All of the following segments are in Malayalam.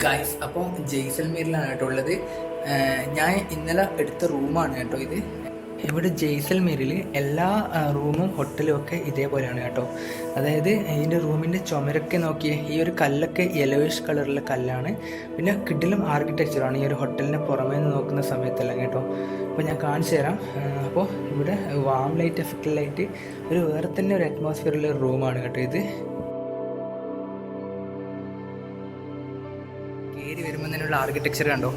ഗൈസ്, അപ്പോൾ ജയ്സൽമീറിലാണ് കേട്ടോ ഉള്ളത്. ഞാൻ ഇന്നലെ എടുത്ത റൂമാണ് കേട്ടോ ഇത്. ഇവിടെ ജയ്സൽമീറിൽ എല്ലാ റൂമും ഹോട്ടലും ഒക്കെ ഇതേപോലെയാണ് കേട്ടോ. അതായത് ഇതിൻ്റെ റൂമിൻ്റെ ചുമരൊക്കെ നോക്കിയേ, ഈ ഒരു കല്ലൊക്കെ യെലോയിഷ് കളറിലെ കല്ലാണ്. പിന്നെ കിഡിലും ആർക്കിടെക്ചറാണ് ഈ ഒരു ഹോട്ടലിനെ പുറമേ നിന്ന് നോക്കുന്ന സമയത്തെല്ലാം കേട്ടോ. അപ്പോൾ ഞാൻ കാണിച്ചു തരാം. അപ്പോൾ ഇവിടെ വാം ലൈറ്റ് എഫക്റ്റിലായിട്ട് ഒരു വേറെ തന്നെ ഒരു അറ്റ്മോസ്ഫിയറിലെ റൂമാണ് കേട്ടോ ഇത്. കയറി വരുമ്പോൾ തന്നെയുള്ള ആർക്കിടെക്ചർ കണ്ടോ,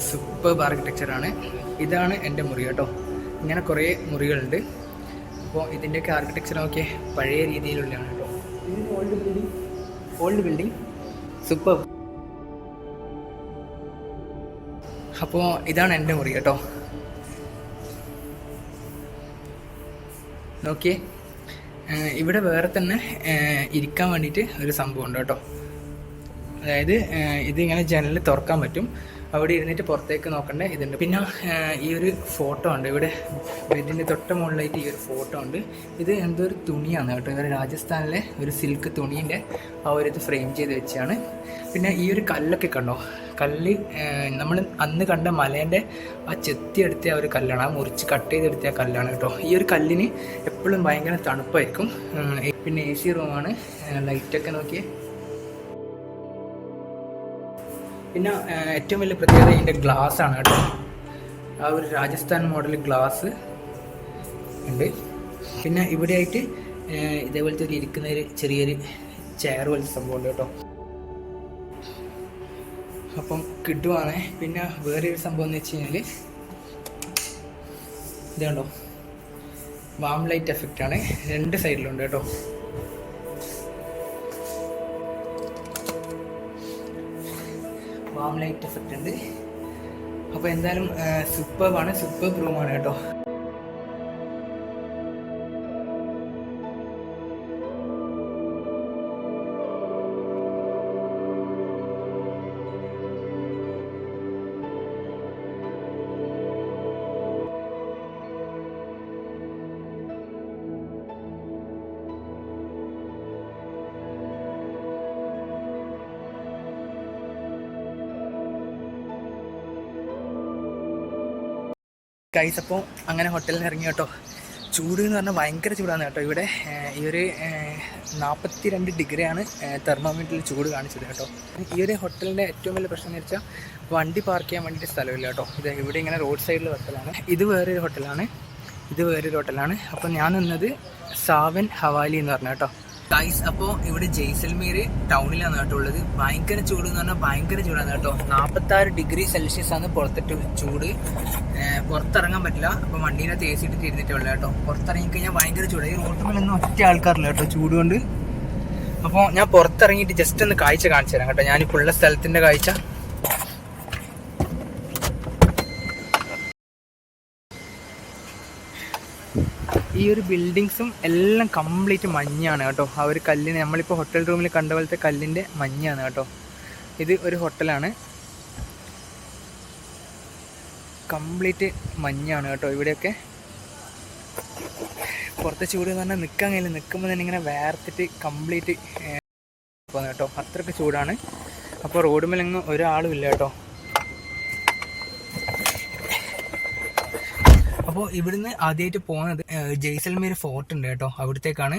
സൂപ്പർബ് ആർക്കിടെക്ചറാണ്. ഇതാണ് എൻ്റെ മുറി കേട്ടോ. ഇങ്ങനെ കുറേ മുറികളുണ്ട്. അപ്പോൾ ഇതിൻ്റെയൊക്കെ ആർക്കിടെക്ചർ നോക്കിയേ, പഴയ രീതിയിലുള്ളതാണ് കേട്ടോ. Old building super. അപ്പോൾ ഇതാണ് എൻ്റെ മുറി കേട്ടോ. നോക്കിയേ, ഇവിടെ വേറെ തന്നെ ഇരിക്കാൻ വേണ്ടിയിട്ട് ഒരു സംഭവം ഉണ്ട് കേട്ടോ. അതായത് ഇതിങ്ങനെ ജനലിൽ തുറക്കാൻ പറ്റും. അവിടെ ഇരുന്നിട്ട് പുറത്തേക്ക് നോക്കേണ്ട ഇതുണ്ട്. പിന്നെ ഈ ഒരു ഫോട്ടോ ഉണ്ട് ഇവിടെ ബെഡിൻ്റെ തൊട്ട് മുകളിലായിട്ട്. ഈ ഒരു ഫോട്ടോ ഉണ്ട്. ഇത് എന്തോ ഒരു തുണിയാണ് കേട്ടോ. ഇവർ രാജസ്ഥാനിലെ ഒരു സിൽക്ക് തുണീൻ്റെ ആ ഒരു ഇത് ഫ്രെയിം ചെയ്ത് വെച്ചാണ്. പിന്നെ ഈ ഒരു കല്ലൊക്കെ കണ്ടോ, കല്ല് നമ്മൾ അന്ന് കണ്ട മലേൻ്റെ ആ ചെത്തിയെടുത്ത ആ ഒരു കല്ലാണ്, ആ മുറിച്ച് കട്ട് ചെയ്തെടുത്ത ആ കല്ലാണ് കേട്ടോ. ഈ ഒരു കല്ലിന് എപ്പോഴും ഭയങ്കര തണുപ്പായിരിക്കും. പിന്നെ AC റൂമാണ്. ലൈറ്റൊക്കെ നോക്കിയേ. പിന്നെ ഏറ്റവും വലിയ പ്രത്യേകത ഇതിൻ്റെ ഗ്ലാസ് ആണ് കേട്ടോ. ആ ഒരു രാജസ്ഥാൻ മോഡൽ ഗ്ലാസ് ഉണ്ട്. പിന്നെ ഇവിടെയായിട്ട് ഇതേപോലത്തെ ഒരു ഇരിക്കുന്ന ഒരു ചെറിയൊരു ചെയർ പോലത്തെ സംഭവമുണ്ട് കേട്ടോ. അപ്പം കിട്ടുവാണ്. പിന്നെ വേറെ ഒരു സംഭവം എന്ന് വെച്ച് കഴിഞ്ഞാൽ ഇത് കണ്ടോ, വാം ലൈറ്റ് എഫക്റ്റാണ്. രണ്ട് സൈഡിലുണ്ട് കേട്ടോ. വാം ലൈറ്റ് എഫക്റ്റ് ഉണ്ട്. അപ്പോൾ എന്തായാലും സൂപ്പർബാണ്, സൂപ്പർ റൂമാണ് കേട്ടോ. ഗൈസ്, അപ്പോൾ അങ്ങനെ ഹോട്ടലിൽ നിന്ന് ഇറങ്ങി കേട്ടോ. ചൂട് എന്ന് പറഞ്ഞാൽ ഭയങ്കര ചൂടാണ് കേട്ടോ. ഇവിടെ ഈ ഒരു 42 ഡിഗ്രിയാണ് തെർമോമീറ്ററിൽ ചൂട് കാണിച്ചത് കേട്ടോ. ഈ ഒരു ഹോട്ടലിൻ്റെ ഏറ്റവും വലിയ പ്രശ്നം എന്ന് വെച്ചാൽ വണ്ടി പാർക്ക് ചെയ്യാൻ വേണ്ടിയിട്ട് സ്ഥലമില്ല കേട്ടോ. ഇത് ഇവിടെ ഇങ്ങനെ റോഡ് സൈഡിൽ ഹോട്ടലാണ്. ഇത് വേറൊരു ഹോട്ടലാണ്. അപ്പോൾ ഞാൻ നിന്നത് സാവൻ ഹവാലി എന്ന് പറഞ്ഞ കേട്ടോ. ഗൈസ്, അപ്പോൾ ഇവിടെ ജയ്സൽമീർ ടൗണിലാണ് കേട്ടോ ഉള്ളത്. ഭയങ്കര ചൂട് എന്ന് പറഞ്ഞാൽ ഭയങ്കര ചൂടാണ് കേട്ടോ. 46 ഡിഗ്രി സെൽഷ്യസ് ആണ് പുറത്തിട്ട് ചൂട്. പുറത്തിറങ്ങാൻ പറ്റില്ല. അപ്പോൾ വണ്ടീനകത്ത് AC ഇട്ടിട്ട് ഇരുന്നിട്ടേ ഉള്ളൂ കേട്ടോ. പുറത്തിറങ്ങിക്കഴിഞ്ഞാൽ ഭയങ്കര ചൂട്. ഈ റോഡ് മേലൊന്നും ഒറ്റ ആൾക്കാരില്ല കേട്ടോ ചൂട് കൊണ്ട്. അപ്പോൾ ഞാൻ പുറത്തിറങ്ങിയിട്ട് ജസ്റ്റ് ഒന്ന് കാഴ്ച കാണിച്ചു തരാം കേട്ടോ. ഞാനിപ്പോൾ ഉള്ള സ്ഥലത്തിൻ്റെ കാഴ്ച. ഈ ഒരു ബിൽഡിങ്സും എല്ലാം കംപ്ലീറ്റ് മഞ്ഞാണ് കേട്ടോ. ആ ഒരു കല്ലിന് നമ്മളിപ്പോൾ ഹോട്ടൽ റൂമിൽ കണ്ട പോലത്തെ കല്ലിൻ്റെ മഞ്ഞാണ് കേട്ടോ. ഇത് ഒരു ഹോട്ടലാണ്, കംപ്ലീറ്റ് മഞ്ഞാണ് കേട്ടോ. ഇവിടെയൊക്കെ പുറത്തെ ചൂട് എന്ന് പറഞ്ഞാൽ നിൽക്കാൻ കഴിയില്ല. നിൽക്കുമ്പോൾ തന്നെ ഇങ്ങനെ വേർത്തിട്ട് കംപ്ലീറ്റ് പോകുന്നത് കേട്ടോ. അത്രയ്ക്ക് ചൂടാണ്. അപ്പോൾ റോഡ് മേലെങ്ങും ഒരാളും ഇല്ല കേട്ടോ. അപ്പോൾ ഇവിടുന്ന് ആദ്യമായിട്ട് പോകുന്നത് ജയ്സൽമീർ ഫോർട്ട് ഉണ്ട് കേട്ടോ, അവിടത്തേക്കാണ്.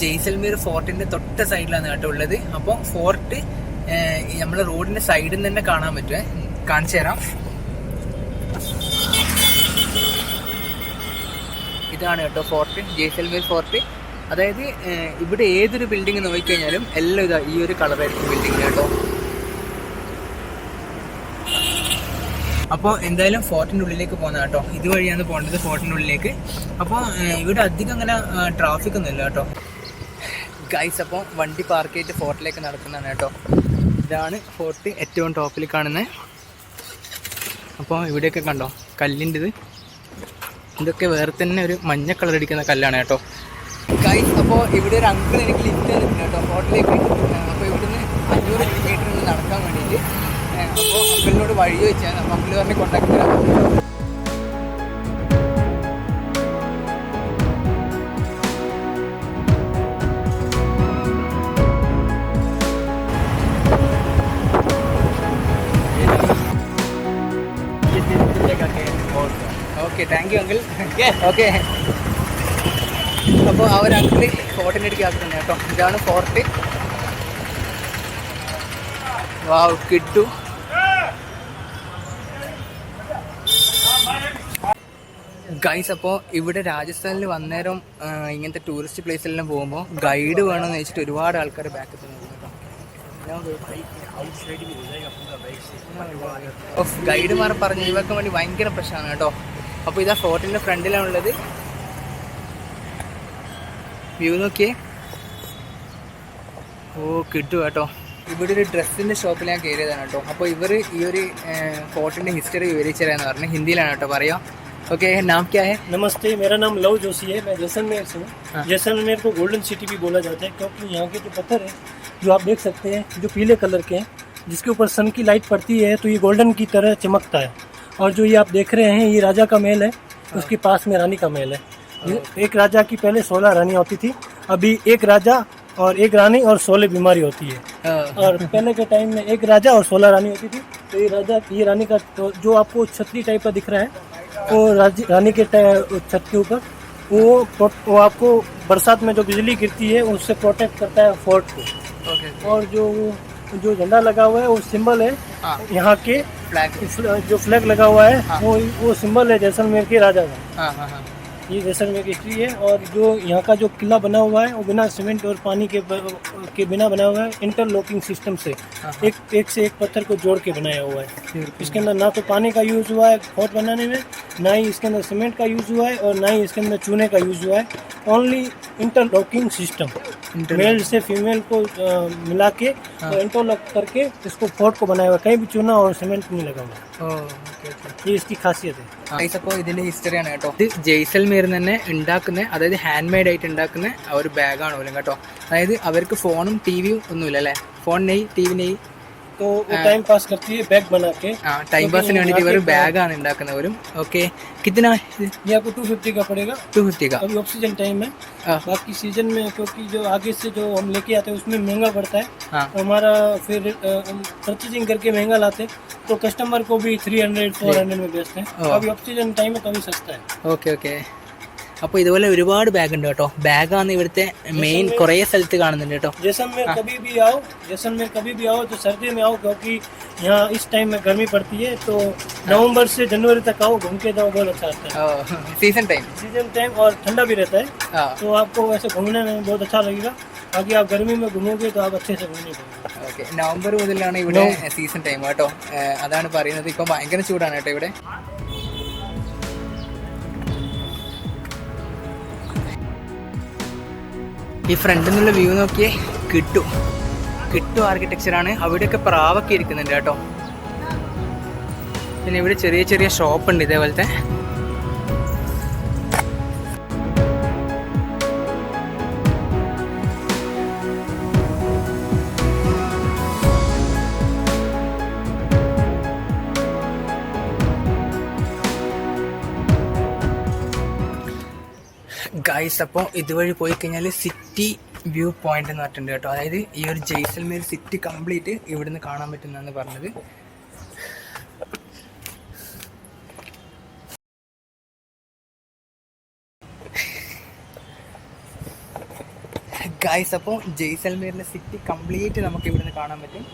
ജയ്സൽമീർ ഫോർട്ടിന്റെ തൊട്ട സൈഡിലാണ് കേട്ടോ ഉള്ളത്. അപ്പോൾ ഫോർട്ട് നമ്മളെ റോഡിന്റെ സൈഡിൽ നിന്ന് തന്നെ കാണാൻ പറ്റുമേ. കാണിച്ചു തരാം. ഇതാണ് കേട്ടോ ഫോർട്ട്, ജയ്സൽമീർ ഫോർട്ട്. അതായത് ഇവിടെ ഏതൊരു ബിൽഡിംഗ് നോക്കിക്കഴിഞ്ഞാലും എല്ലാം ഇതാ ഈ ഒരു കളറായിരിക്കും ബിൽഡിംഗ് കേട്ടോ. അപ്പോൾ എന്തായാലും ഫോർട്ടിൻ്റെ ഉള്ളിലേക്ക് പോകുന്ന കേട്ടോ. ഇതുവഴിയാണ് പോകേണ്ടത് ഫോർട്ടിൻ്റെ ഉള്ളിലേക്ക്. അപ്പോൾ ഇവിടെ അധികം അങ്ങനെ ട്രാഫിക് ഒന്നും ഇല്ല കേട്ടോ. ഗൈസ്, അപ്പോൾ വണ്ടി പാർക്ക് ചെയ്തിട്ട് ഫോർട്ടിലേക്ക് നടക്കുന്നതാണ് കേട്ടോ. ഇതാണ് ഫോർട്ട്, ഏറ്റവും ടോപ്പിൽ കാണുന്നത്. അപ്പോൾ ഇവിടെയൊക്കെ കണ്ടോ കല്ലിൻ്റെ ഇതൊക്കെ വേറെ തന്നെ ഒരു മഞ്ഞ കളർ അടിക്കുന്ന കല്ലാണ് കേട്ടോ. ഗൈസ്, അപ്പോൾ ഇവിടെ ഒരു അങ്കിൾ എനിക്ക് ലിഫ്റ്റ് തന്നിട്ടുണ്ട് കേട്ടോ ഹോട്ടലിലേക്ക്. അപ്പോൾ ഇവിടുന്ന് 500 കിലോമീറ്റർ നടക്കാൻ വേണ്ടിയിട്ട് അപ്പോൾ അങ്കിളിനോട് വഴി ചോദിച്ചാൽ അപ്പോൾ അങ്കിൾ പറഞ്ഞ് കോണ്ടാക്ട് ചെയ്യാം. Okay, thank you uncle. Okay, അപ്പോൾ അവർ അങ്കിൾ ഫോർട്ടിൻ്റെ അടുത്ത് ആക്കുന്നുണ്ട് കേട്ടോ. ഇതാണ് ഫോർട്ട്. വാവ്, കിട്ടു. ഗൈസ്, അപ്പോൾ ഇവിടെ രാജസ്ഥാനിൽ വന്നേരം ഇങ്ങനത്തെ ടൂറിസ്റ്റ് പ്ലേസിലെല്ലാം പോകുമ്പോൾ ഗൈഡ് വേണമെന്ന് വെച്ചിട്ട് ഒരുപാട് ആൾക്കാർ ബാക്കിൽ തന്നെ പോകും കേട്ടോ. ഗൈഡുമാർ പറഞ്ഞു ഇവർക്ക് വേണ്ടി ഭയങ്കര പ്രശ്നമാണ് കേട്ടോ. അപ്പോൾ ഇതാ ഫോർട്ടിൻ്റെ ഫ്രണ്ടിലാണുള്ളത്. വ്യൂ നോക്കിയേ. ഓ, കിട്ടും കേട്ടോ. ഇവിടെ ഒരു ഡ്രസ്സിൻ്റെ ഷോപ്പിൽ ഞാൻ കയറിയതാണ് കേട്ടോ. അപ്പോൾ ഇവർ ഈ ഒരു ഫോർട്ടിൻ്റെ ഹിസ്റ്ററി വിവരിച്ചു തരാമെന്ന് പറഞ്ഞു. ഹിന്ദിയിലാണ് കേട്ടോ പറയാം. ओके, नाम क्या है? नमस्ते, मेरा नाम लव जोशी है। मैं जैसलमेर से हूँ। जैसलमेर को गोल्डन सिटी भी बोला जाता है क्योंकि यहाँ के जो पत्थर है जो आप देख सकते हैं जो पीले कलर के हैं, जिसके ऊपर सन की लाइट पड़ती है तो ये गोल्डन की तरह चमकता है। और जो ये आप देख रहे हैं ये राजा का महल है, उसके पास में रानी का महल है। एक राजा की पहले 16 रानी होती थी, अभी एक राजा और एक रानी और 16 बीमारी होती है। और पहले के टाइम में एक राजा और 16 रानी होती थी। तो ये राजा ये रानी का तो जो आपको छतरी टाइप का दिख रहा है वो रानी के छत के ऊपर वो आपको बरसात में जो बिजली गिरती है उससे प्रोटेक्ट करता है फोर्ट को। और जो झंडा लगा हुआ है वो सिंबल है यहाँ के जो फ्लैग लगा हुआ है वो सिंबल है जैसलमेर के राजा का। ये जैसलमेर की हिस्ट्री है। और जो यहाँ का जो किला बना हुआ है वो बिना सीमेंट और पानी के बिना बना हुआ है, इंटरलॉकिंग सिस्टम से एक से एक पत्थर को जोड़ के बनाया हुआ है। इसके अंदर ना तो पानी का यूज़ हुआ है फोर्ट बनाने में, ना ही इसके अंदर सीमेंट का यूज़ हुआ है और ना ही इसके अंदर चूने का यूज़ हुआ है। ओनली इंटरलॉकिंग सिस्टम, मेल से फीमेल को मिला के इंटरलॉक करके इसको फोर्ट को बनाया हुआ है। कहीं भी चूना और सीमेंट नहीं लगा हुआ। ये इसकी खासियत है। അപ്പോൾ ഇതിൻ്റെ ഹിസ്റ്ററിയാണ് കേട്ടോ. ഇത് ജയ്സൽമീറിൽ തന്നെ ഉണ്ടാക്കുന്ന, അതായത് ഹാൻഡ് മെയ്ഡ് ആയിട്ട് ഉണ്ടാക്കുന്ന ഒരു ബാഗാണ് പോലും കേട്ടോ. അതായത് അവർക്ക് ഫോണും ടി വിയും ഒന്നുമില്ല അല്ലേ? ഫോൺ നെയ്, ടി വി നെയ്. तो वो टाइम पास करती है बैग बना के। टाइम पास വേണ്ടിയിട്ട് ഇവർ ബാഗാണ് ഉണ്ടാക്കുന്നവരും. ഓക്കെ, कितना ये आपको 250 का पड़ेगा? 250 का. अभी ऑक्सीजन टाइम है, बाकी सीजन में क्योंकि जो आगे से जो हम लेके आते हैं उसमें महंगा पड़ता है। तो हमारा फिर परचेजिंग करके महंगा लाते तो कस्टमर को भी 300-400 में बेचते हैं। अभी ऑक्सीजन टाइम है तो अभी सस्ता है। Okay okay. അപ്പോൾ ഇതുപോലെ ഒരുപാട് ബാഗ് ഉണ്ട് കേട്ടോ. ബാഗാണ് ഇവിടുത്തെ മെയിൻ, കുറേ സ്ഥലത്ത് കാണുന്നുണ്ട് കേട്ടോ. जैसलमेर कभी भी आओ तो सर्दी में आओ क्योंकि यहाँ इस टाइम में गर्मी पड़ती है। तो नवंबर से जनवरी तक आओ, घूम के जाओ, बहुत अच्छा आता है। सीजन टाइम और ठंडा भी रहता है तो आपको वैसे घूमने में बहुत अच्छा लगेगा। आगे आप गर्मी में घूमोगे तो आप अच्छे से घूमने पाएंगे। ഓക്കെ, നവംബർ മുതലാണ് ഇവിടെ സീസൺ ടൈം കേട്ടോ. അതാണ് പറയുന്നത്. ഇപ്പോൾ ഭയങ്കര ചൂടാണ് കേട്ടോ ഇവിടെ. ഈ ഫ്രണ്ടിൽ നിന്നുള്ള വ്യൂ നോക്കിയേ. കിട്ടു ആർക്കിടെക്ചറാണ്. അവിടെയൊക്കെ പ്രാവൊക്കെ ഇരിക്കുന്നുണ്ട് കേട്ടോ. പിന്നെ ഇവിടെ ചെറിയ ചെറിയ ഷോപ്പ് ഉണ്ട് ഇതേപോലത്തെ. ഗൈസ്, അപ്പോൾ ഇതുവഴി പോയി കഴിഞ്ഞാൽ സിറ്റി വ്യൂ പോയിന്റ് എന്ന് പറഞ്ഞിട്ടുണ്ട് കേട്ടോ. അതായത് ഈ ഒരു ജയ്സൽമേർ സിറ്റി കംപ്ലീറ്റ് ഇവിടുന്ന് കാണാൻ പറ്റുന്നതെന്ന് പറഞ്ഞത്. ഗൈസ്, അപ്പോൾ ജയ്സൽമേറിലെ സിറ്റി കംപ്ലീറ്റ് നമുക്ക് ഇവിടുന്ന് കാണാൻ പറ്റും.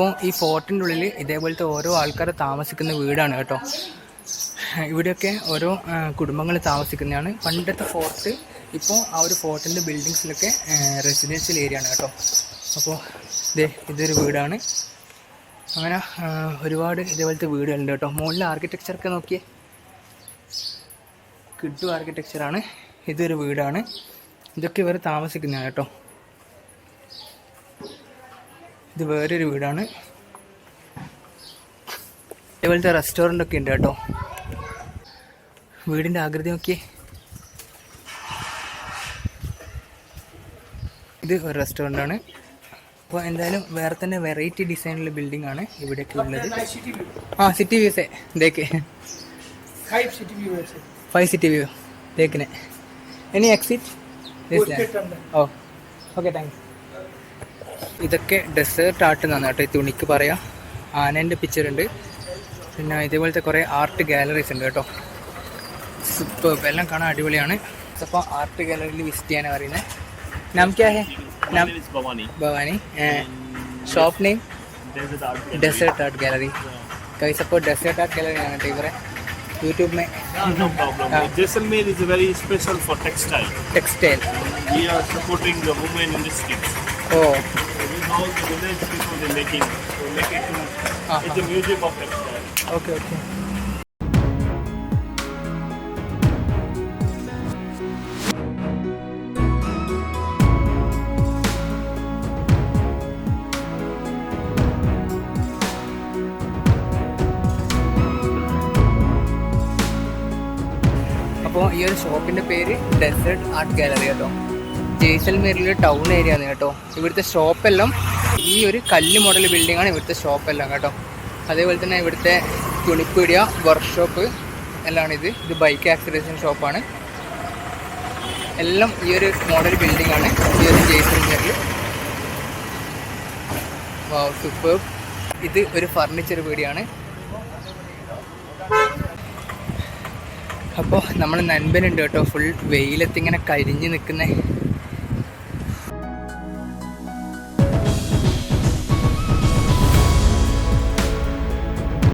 അപ്പോൾ ഈ ഫോർട്ടിൻ്റെ ഉള്ളിൽ ഇതേപോലത്തെ ഓരോ ആൾക്കാർ താമസിക്കുന്ന വീടാണ് കേട്ടോ. ഇവിടെയൊക്കെ ഓരോ കുടുംബങ്ങൾ താമസിക്കുന്നതാണ്. പണ്ടത്തെ ഫോർട്ട് ഇപ്പോൾ ആ ഒരു ഫോർട്ടിൻ്റെ ബിൽഡിങ്സിലൊക്കെ റെസിഡൻഷ്യൽ ഏരിയ ആണ് കേട്ടോ. അപ്പോൾ ഇതൊരു വീടാണ്. അങ്ങനെ ഒരുപാട് ഇതേപോലത്തെ വീടുകളുണ്ട് കേട്ടോ. മുകളിൽ ആർക്കിടെക്ചറൊക്കെ നോക്കിയേ, കിട്ടു ആർക്കിടെക്ചറാണ്. ഇതൊരു വീടാണ്. ഇതൊക്കെ ഇവർ താമസിക്കുന്നതാണ് കേട്ടോ. ഇത് വേറൊരു വീടാണ്. ഇതുപോലത്തെ റെസ്റ്റോറൻ്റ് ഒക്കെ ഉണ്ട് കേട്ടോ. വീടിൻ്റെ ആകൃതി നോക്കിയേ. ഇത് ഒരു റെസ്റ്റോറൻ്റ് ആണ്. അപ്പോൾ എന്തായാലും വേറെ തന്നെ വെറൈറ്റി ഡിസൈനുള്ള ബിൽഡിംഗ് ആണ് ഇവിടെയൊക്കെ ഉള്ളത്. ആ സിറ്റി വ്യൂസേ ദേക്ക് 5 city view है सर. 5 സിറ്റി വ്യൂ ദേക്കിനെ. Any exit? Oh okay thank you. ഇതൊക്കെ ഡെസേർട്ട് ആർട്ട് എന്നാണ് കേട്ടോ ഈ തുണിക്ക് പറയാം. ആനേൻ്റെ പിക്ചർ ഉണ്ട്. പിന്നെ ഇതേപോലത്തെ കുറേ ആർട്ട് ഗാലറീസ് ഉണ്ട് കേട്ടോ. സൂപ്പർ, എല്ലാം കാണാൻ അടിപൊളിയാണ്. അപ്പോൾ ആർട്ട് ഗാലറിയിൽ വിസിറ്റ് ചെയ്യാനാണ് പറയുന്നത്. नाम क्या है? नाम Bhavani. Shop name desert art gallery. कहीं सपोर्ट डेजर्ट आर्ट गैलरी आना चाहिए यूट्यूब में. No problem. Jaisalmer is very special for textile. Textile. We are supporting the women industry. Oh. With all the village people they making. So make it it's a museum of textile. Okay, okay. അപ്പോൾ ഈ ഒരു ഷോപ്പിൻ്റെ പേര് ഡെസേർട്ട് ആർട്ട് ഗാലറി കേട്ടോ. ജയ്സൽമേറിലെ ടൗൺ ഏരിയ ആണ് കേട്ടോ. ഇവിടുത്തെ ഷോപ്പെല്ലാം ഈ ഒരു കല്ല് മോഡൽ ബിൽഡിംഗ് ആണ് ഇവിടുത്തെ ഷോപ്പെല്ലാം കേട്ടോ. അതേപോലെ തന്നെ ഇവിടുത്തെ തുണിപ്പീടിയ, വർക്ക്ഷോപ്പ് എല്ലാം ഇത് ബൈക്ക് ആക്സസറീസ് ഷോപ്പാണ്. എല്ലാം ഈ ഒരു മോഡൽ ബിൽഡിംഗ് ആണ് ഈ ഒരു ജയ്സൽമേറിൽ. വാവ്, സൂപ്പർ. ഇത് ഒരു ഫർണിച്ചർ പീടിയാണ്. അപ്പോൾ നമ്മൾ നൻപനുണ്ട് കേട്ടോ. ഫുൾ വെയിലത്തിങ്ങനെ കരിഞ്ഞ് നിൽക്കുന്ന